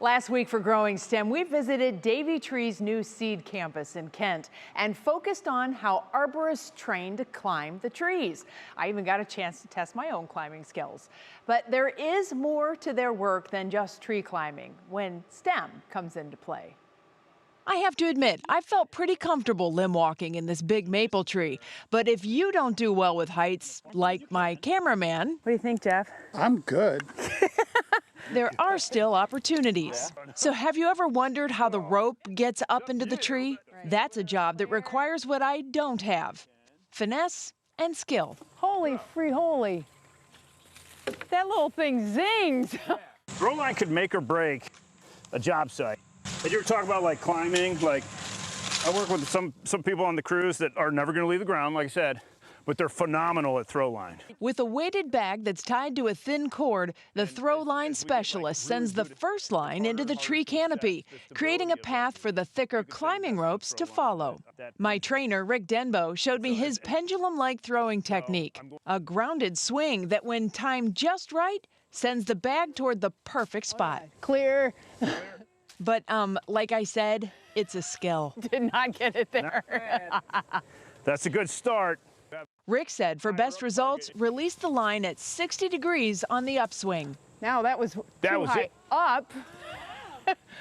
Last week for Growing STEM, we visited Davy Tree's new seed campus in Kent and focused on how arborists train to climb the trees. I even got a chance to test my own climbing skills. But there is more to their work than just tree climbing when STEM comes into play. I have to admit, I felt pretty comfortable limb walking in this big maple tree. But if you don't do well with heights, like my cameraman... What do you think, Jeff? I'm good. There are still opportunities. So have you ever wondered how the rope gets up into the tree? That's a job that requires what I don't have: finesse and skill. Holy free holy. That little thing zings. Throw line could make or break a job site. And you were talking about like climbing, like I work with some people on the crews that are never gonna leave the ground, like I said, but they're phenomenal at throw line. With a weighted bag that's tied to a thin cord, the throw line specialist sends the first line into the tree canopy, creating a path for the thicker climbing ropes to follow. My trainer, Rick Denbo, showed me his pendulum-like throwing technique, a grounded swing that, when timed just right, sends the bag toward the perfect spot. Clear. But like I said, it's a skill. Did not get it there. That's a good start. Rick said for best results, release the line at 60 degrees on the upswing. Now that was high up.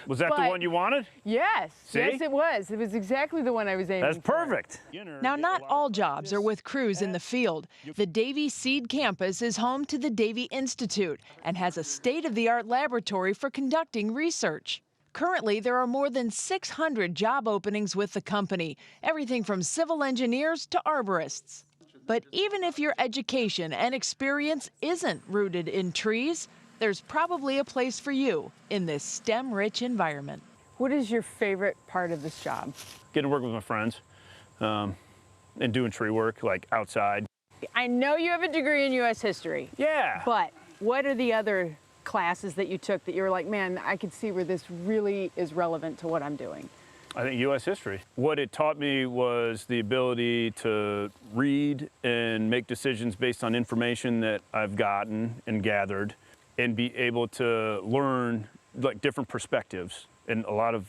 Was that the one you wanted? Yes. See? Yes, it was. It was exactly the one I was aiming for. That's perfect. Now, not all jobs are with crews in the field. The Davy Seed Campus is home to the Davy Institute and has a state-of-the-art laboratory for conducting research. Currently, there are more than 600 job openings with the company, everything from civil engineers to arborists. But even if your education and experience isn't rooted in trees, there's probably a place for you in this STEM-rich environment. What is your favorite part of this job? Getting to work with my friends and doing tree work, like outside. I know you have a degree in U.S. history. Yeah. But what are the other classes that you took that you were like, man, I could see where this really is relevant to what I'm doing? I think U.S. history. What it taught me was the ability to read and make decisions based on information that I've gotten and gathered, and be able to learn like different perspectives. And a lot of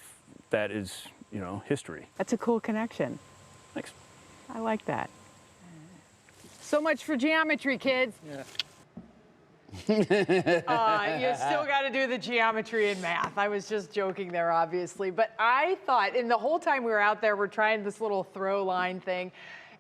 that is, you know, history. That's a cool connection. Thanks. I like that. So much for geometry, kids. Yeah. You still got to do the geometry and math. I was just joking there, obviously. But I thought, and the whole time we were out there, we're trying this little throw line thing.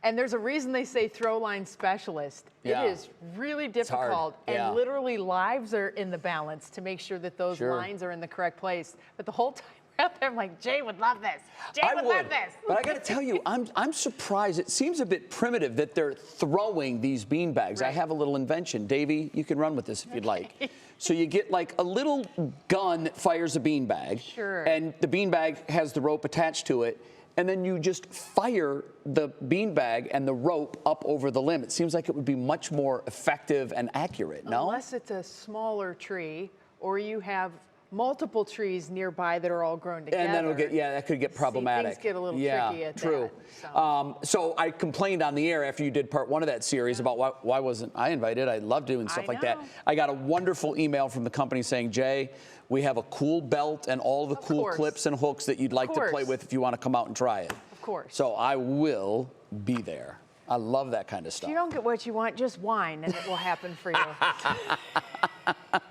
And there's a reason they say throw line specialist. Yeah. It is really difficult. Yeah. And literally lives are in the balance to make sure that those lines are in the correct place. But the whole time we're out there, I'm like, Jay would love this. Jay would love this. But I got to tell you, I'm surprised. It seems a bit primitive that they're throwing these bean bags. Right. I have a little invention. Davey, you can run with this if you'd like. So you get like a little gun that fires a bean bag. Sure. And the bean bag has the rope attached to it. And then you just fire the beanbag and the rope up over the limb. It seems like it would be much more effective and accurate, no? Unless it's a smaller tree or you have multiple trees nearby that are all grown together. And then it'll get, that could get problematic. Things get a little tricky at true. that. So I complained on the air after you did part one of that series about why wasn't I invited? I love doing stuff like that. I got a wonderful email from the company saying, Jay, we have a cool belt and all the cool clips and hooks that you'd like to play with if you want to come out and try it. Of course. So I will be there. I love that kind of stuff. If you don't get what you want, just whine and it will happen for you.